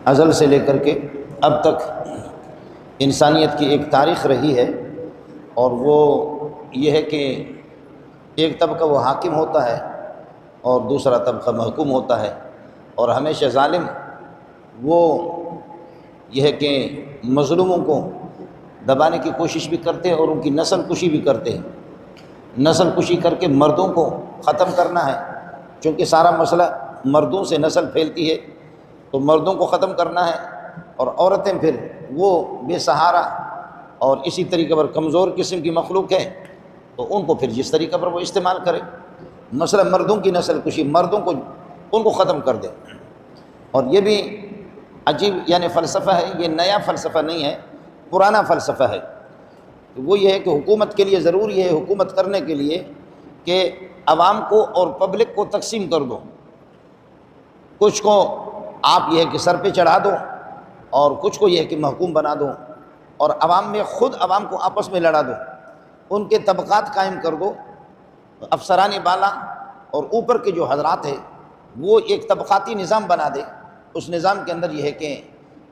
ازل سے لے کر کے اب تک انسانیت کی ایک تاریخ رہی ہے، اور وہ یہ ہے کہ ایک طبقہ وہ حاکم ہوتا ہے اور دوسرا طبقہ محکوم ہوتا ہے، اور ہمیشہ ظالم وہ یہ ہے کہ مظلوموں کو دبانے کی کوشش بھی کرتے ہیں اور ان کی نسل کشی بھی کرتے ہیں۔ نسل کشی کر کے مردوں کو ختم کرنا ہے، چونکہ سارا مسئلہ مردوں سے نسل پھیلتی ہے، تو مردوں کو ختم کرنا ہے، اور عورتیں پھر وہ بے سہارا اور اسی طریقے پر کمزور قسم کی مخلوق ہے، تو ان کو پھر جس طریقے پر وہ استعمال کرے۔ مسئلہ مردوں کی نسل کشی، مردوں کو ان کو ختم کر دے۔ اور یہ بھی عجیب یعنی فلسفہ ہے، یہ نیا فلسفہ نہیں ہے، پرانا فلسفہ ہے۔ وہ یہ ہے کہ حکومت کے لیے ضروری ہے، حکومت کرنے کے لیے کہ عوام کو اور پبلک کو تقسیم کر دو، کچھ کو آپ یہ ہے کہ سر پہ چڑھا دو اور کچھ کو یہ ہے کہ محکوم بنا دو، اور عوام میں خود عوام کو آپس میں لڑا دو، ان کے طبقات قائم کر دو، افسران بالا اور اوپر کے جو حضرات ہیں وہ ایک طبقاتی نظام بنا دے۔ اس نظام کے اندر یہ ہے کہ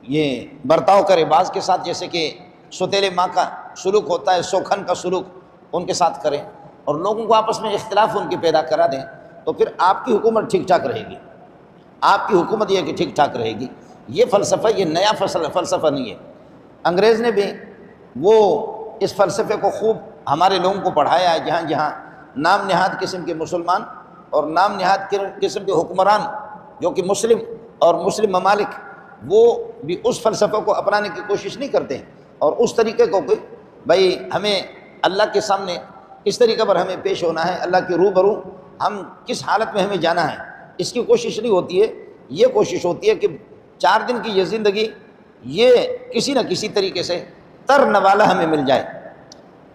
یہ برتاؤ کرے بعض کے ساتھ، جیسے کہ ستیلے ماں کا سلوک ہوتا ہے، سوکھن کا سلوک ان کے ساتھ کریں، اور لوگوں کو آپس میں اختلاف ان کے پیدا کرا دیں، تو پھر آپ کی حکومت ٹھیک ٹھاک رہے گی، آپ کی حکومت یہ کہ ٹھیک ٹھاک رہے گی۔ یہ فلسفہ یہ نیا فلسفہ نہیں ہے، انگریز نے بھی وہ اس فلسفے کو خوب ہمارے لوگوں کو پڑھایا ہے۔ جہاں جہاں نام نہاد قسم کے مسلمان اور نام نہاد قسم کے حکمران جو کہ مسلم اور مسلم ممالک، وہ بھی اس فلسفے کو اپنانے کی کوشش نہیں کرتے ہیں، اور اس طریقے کو کہ بھائی ہمیں اللہ کے سامنے اس طریقے پر ہمیں پیش ہونا ہے، اللہ کے روبرو ہم کس حالت میں ہمیں جانا ہے، اس کی کوشش نہیں ہوتی ہے۔ یہ کوشش ہوتی ہے کہ 4 دن کی یہ زندگی یہ کسی نہ کسی طریقے سے ترنوالا ہمیں مل جائے،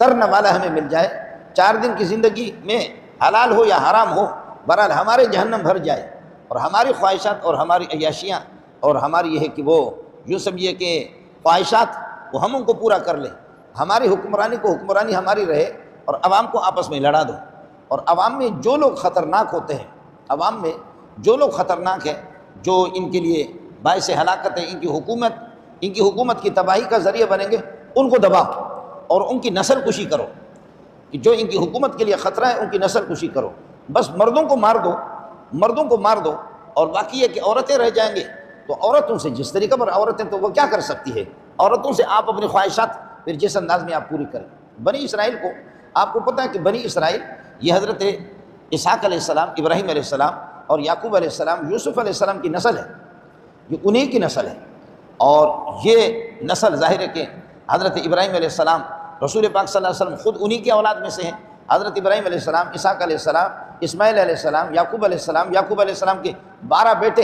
ترنوالا ہمیں مل جائے۔ 4 دن کی زندگی میں حلال ہو یا حرام ہو، بہرحال ہمارے جہنم بھر جائے، اور ہماری خواہشات اور ہماری عیاشیاں اور ہماری یہ ہے کہ وہ یوں سمجھیے کہ خواہشات وہ ہم ان کو پورا کر لیں، ہماری حکمرانی کو حکمرانی ہماری رہے، اور عوام کو آپس میں لڑا دو۔ اور عوام میں جو لوگ خطرناک ہوتے ہیں، عوام میں جو لوگ خطرناک ہیں، جو ان کے لیے باعث ہلاکت ہے، ان کی حکومت کی تباہی کا ذریعہ بنیں گے، ان کو دباؤ اور ان کی نسل کشی کرو، کہ جو ان کی حکومت کے لیے خطرہ ہے ان کی نسل کشی کرو۔ بس مردوں کو مار دو، مردوں کو مار دو، اور باقی یہ کہ عورتیں رہ جائیں گے، تو عورتوں سے جس طریقے پر عورتیں تو وہ کیا کر سکتی ہے، عورتوں سے آپ اپنی خواہشات پھر جس انداز میں آپ پوری کریں۔ بنی اسرائیل کو آپ کو پتہ ہے کہ بنی اسرائیل یہ حضرت اسحاق علیہ السلام، ابراہیم علیہ السلام اور یعقوب علیہ السلام، یوسف علیہ السلام کی نسل ہے، یہ انہی کی نسل ہے۔ اور یہ نسل ظاہر ہے کہ حضرت ابراہیم علیہ السلام، رسول پاک صلی اللہ علیہ وسلم خود انہی کی اولاد میں سے ہیں۔ حضرت ابراہیم علیہ السلام، اسحاق علیہ السلام، اسماعیل علیہ السلام، یعقوب علیہ السلام، یعقوب علیہ السلام کے 12 بیٹے،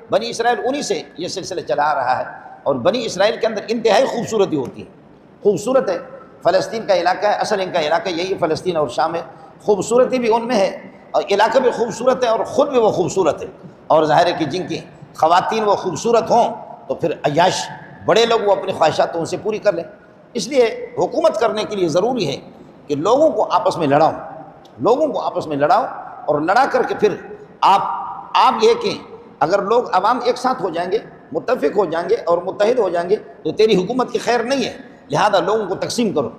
بنی اسرائیل انہی سے یہ سلسلہ چلا آ رہا ہے۔ اور بنی اسرائیل کے اندر انتہائی خوبصورتی ہوتی ہے، خوبصورت ہے، فلسطین کا علاقہ ہے، اصل ان کا علاقہ یہی فلسطین اور شام ہے، خوبصورتی بھی ان میں ہے، اور علاقہ بھی خوبصورت ہے، اور خود بھی وہ خوبصورت ہے۔ اور ظاہر ہے کہ جن کی خواتین وہ خوبصورت ہوں تو پھر عیاش بڑے لوگ وہ اپنی خواہشات ان سے پوری کر لیں۔ اس لیے حکومت کرنے کے لیے ضروری ہے کہ لوگوں کو آپس میں لڑاؤ، لوگوں کو آپس میں لڑاؤ، اور لڑا کر کے پھر آپ یہ کہ اگر لوگ عوام ایک ساتھ ہو جائیں گے، متفق ہو جائیں گے اور متحد ہو جائیں گے تو تیری حکومت کی خیر نہیں ہے۔ لہذا لوگوں کو تقسیم کرو،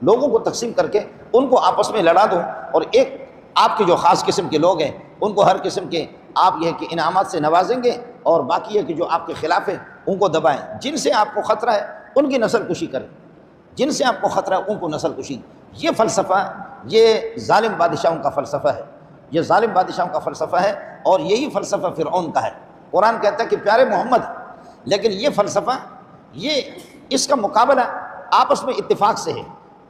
لوگوں کو تقسیم کر کے ان کو آپس میں لڑا دو، اور ایک آپ کے جو خاص قسم کے لوگ ہیں ان کو ہر قسم کے آپ یہ کہ انعامات سے نوازیں گے، اور باقی ہے کہ جو آپ کے خلاف ہیں ان کو دبائیں۔ جن سے آپ کو خطرہ ہے ان کی نسل کشی کریں، جن سے آپ کو خطرہ ہے ان کو نسل کشی۔ یہ فلسفہ یہ ظالم بادشاہوں کا فلسفہ ہے، یہ ظالم بادشاہوں کا فلسفہ ہے، اور یہی فلسفہ فرعون کا ہے۔ قرآن کہتا ہے کہ پیارے محمد، لیکن یہ فلسفہ اس کا مقابلہ آپس میں اتفاق سے ہے،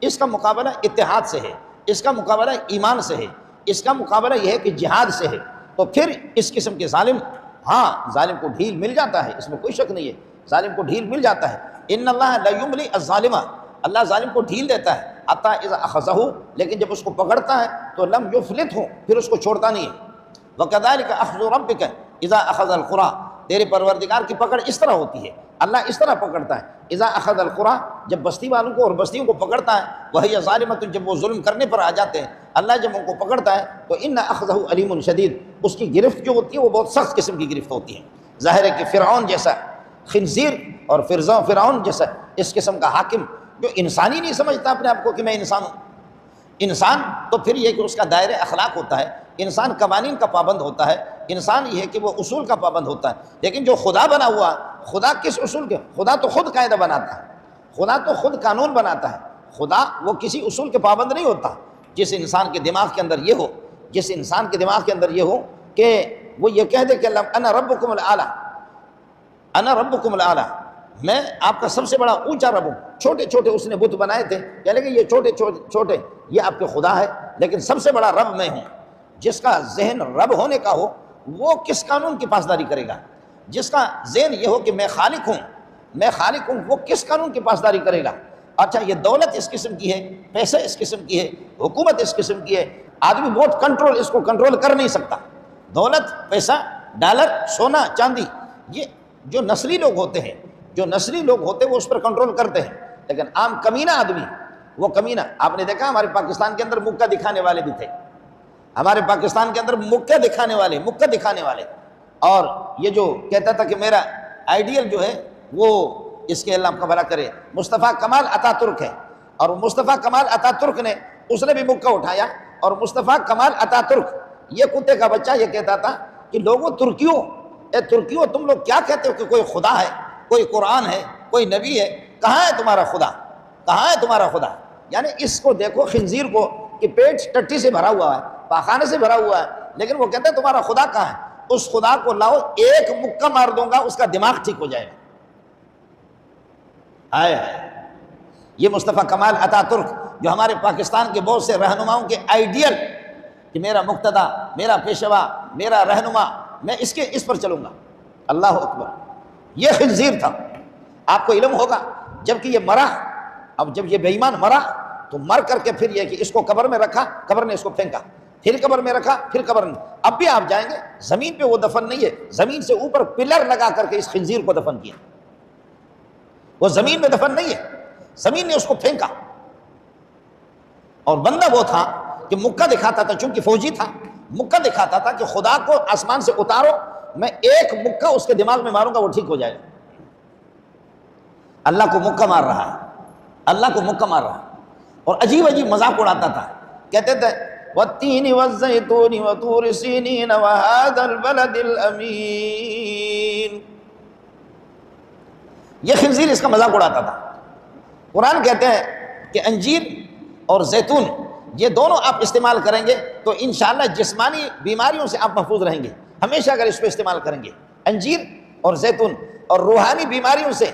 اس کا مقابلہ اتحاد سے ہے، اس کا مقابلہ ایمان سے ہے، اس کا مقابلہ یہ ہے کہ جہاد سے ہے۔ تو پھر اس قسم کے ظالم، ہاں ظالم کو ڈھیل مل جاتا ہے، اس میں کوئی شک نہیں ہے، ظالم کو ڈھیل مل جاتا ہے۔ ان اللہ لا یملی الظالم، اللہ ظالم کو ڈھیل دیتا ہے، حتی اذا اخذہ، لیکن جب اس کو پکڑتا ہے تو لم یفلتہ، پھر اس کو چھوڑتا نہیں ہے۔ وَكَذَلِكَ أَخْذُ رَبِّكَ إِذَا أَخَذَ الْقُرَىٰ، تیرے پروردگار کی پکڑ اس طرح ہوتی ہے، اللہ اس طرح پکڑتا ہے۔ اذا اخذ القرى، جب بستی والوں کو اور بستیوں کو پکڑتا ہے، وہی ظالمۃ، جب وہ ظلم کرنے پر آ جاتے ہیں، اللہ جب ان کو پکڑتا ہے تو ان اخذہ علیم شدید، اس کی گرفت جو ہوتی ہے وہ بہت سخت قسم کی گرفت ہوتی ہے۔ ظاہر ہے کہ فرعون جیسا خنزیر اور فرعون جیسا اس قسم کا حاکم جو انسانی نہیں سمجھتا اپنے آپ کو کہ میں انسان ہوں۔ انسان تو پھر یہ کہ اس کا دائرہ اخلاق ہوتا ہے، انسان قوانین کا پابند ہوتا ہے، انسان یہ ہے کہ وہ اصول کا پابند ہوتا ہے۔ لیکن جو خدا بنا ہوا، خدا کس اصول کے؟ خدا تو خود قاعدہ بناتا ہے، خدا تو خود قانون بناتا ہے، خدا وہ کسی اصول کے پابند نہیں ہوتا۔ جس انسان کے دماغ کے اندر یہ ہو، جس انسان کے دماغ کے اندر یہ ہو کہ وہ یہ کہہ دے کہ انا ربکم الاعلیٰ، انا ربکم الاعلیٰ، میں آپ کا سب سے بڑا اونچا رب ہوں۔ چھوٹے چھوٹے اس نے بت بنائے تھے، کہہ لگے یہ چھوٹے چھوٹے یہ آپ کے خدا ہے، لیکن سب سے بڑا رب میں ہوں۔ جس کا ذہن رب ہونے کا ہو وہ کس قانون کی پاسداری کرے گا؟ جس کا ذہن یہ ہو کہ میں خالق ہوں، میں خالق ہوں، وہ کس قانون کی پاسداری کرے گا؟ اچھا یہ دولت اس قسم کی ہے، پیسہ اس قسم کی ہے، حکومت اس قسم کی ہے، آدمی ووٹ کنٹرول اس کو کنٹرول کر نہیں سکتا۔ دولت، پیسہ، ڈالر، سونا، چاندی، یہ جو نسلی لوگ ہوتے ہیں، جو نسلی لوگ ہوتے ہیں وہ اس پر کنٹرول کرتے ہیں، لیکن عام کمینہ آدمی وہ کمینہ۔ آپ نے دیکھا ہمارے پاکستان کے اندر مکہ دکھانے والے بھی تھے، ہمارے پاکستان کے اندر مکہ دکھانے والے، اور یہ جو کہتا تھا کہ میرا آئیڈیل جو ہے وہ اس کے اللہ کا بھلا کرے مصطفیٰ کمال اتا ترک ہے، اور مصطفیٰ کمال اتا ترک نے اس نے بھی مکہ اٹھایا، اور مصطفیٰ کمال اتا ترک یہ کتے کا بچہ یہ کہتا تھا کہ لوگوں ترکیوں تم لوگ کیا کہتے ہو کہ کوئی خدا ہے، کوئی قرآن ہے، کوئی نبی ہے، کہاں ہے تمہارا خدا، کہاں ہے تمہارا خدا؟ یعنی اس کو دیکھو خنزیر کو کہ پیٹ ٹٹی سے بھرا ہوا ہے، پاخانے سے بھرا ہوا ہے، لیکن وہ کہتا ہے تمہارا خدا کہاں ہے؟ اس خدا کو لاؤ، ایک مکہ مار دوں گا اس کا دماغ ٹھیک ہو جائے گا۔ یہ مصطفیٰ کمال اتا ترک جو ہمارے پاکستان کے بہت سے رہنماؤں کے آئیڈیل کہ میرا مقتدی، میرا پیشوا، میرا رہنما، میں اس پر چلوں گا۔ اللہ اکبر، یہ خنزیر تھا۔ آپ کو علم ہوگا جبکہ یہ مرا، اب جب یہ بے ایمان مرا تو مر کر کے پھر یہ کہ اس کو قبر میں رکھا، قبر نے اس کو پھینکا، پھر قبر میں رکھا، پھر قبر میں، اب بھی آپ جائیں گے زمین پہ وہ دفن نہیں ہے، زمین سے اوپر پلر لگا کر کے اس خنزیر کو دفن کیا، وہ زمین میں دفن نہیں ہے، زمین نے اس کو پھینکا۔ اور بندہ وہ تھا کہ مکہ دکھاتا تھا، چونکہ فوجی تھا، مکہ دکھاتا تھا کہ خدا کو آسمان سے اتارو، میں ایک مکہ اس کے دماغ میں ماروں گا وہ ٹھیک ہو جائے گا۔ اللہ کو مکہ مار رہا ہے، اللہ کو مکہ مار رہا ہے، اور عجیب عجیب مذاق اڑاتا تھا، کہتے تھے وَالتِّينِ وَالزَّيْتُونِ وَطُورِ سِينِينَ وَهَذَا الْبَلَدِ الْأَمِينِ، یہ خنزیر اس کا مذاق اڑاتا تھا۔ قرآن کہتے ہیں کہ انجیر اور زیتون یہ دونوں آپ استعمال کریں گے تو انشاءاللہ جسمانی بیماریوں سے آپ محفوظ رہیں گے، ہمیشہ اگر اس کو استعمال کریں گے، انجیر اور زیتون، اور روحانی بیماریوں سے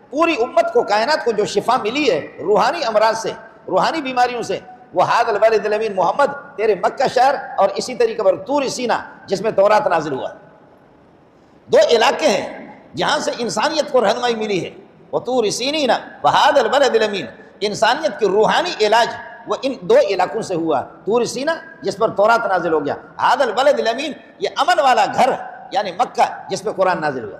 پوری امت کو، کائنات کو جو شفا ملی ہے روحانی امراض سے، روحانی بیماریوں سے، وہ ھذا البلد الامین، محمد تیرے مکہ شہر، اور اسی طریقے پر طور سینا جس میں تورات نازل ہوا۔ دو علاقے ہیں جہاں سے انسانیت کو رہنمائی ملی ہے، وطور سینین وھذا البلد الامین، انسانیت کی روحانی علاج وہ ان دو علاقوں سے ہوا، طور سینا جس پر تورات نازل ہو گیا، ھذا البلد الامین یہ امن والا گھر یعنی مکہ جس پہ قرآن نازل ہوا۔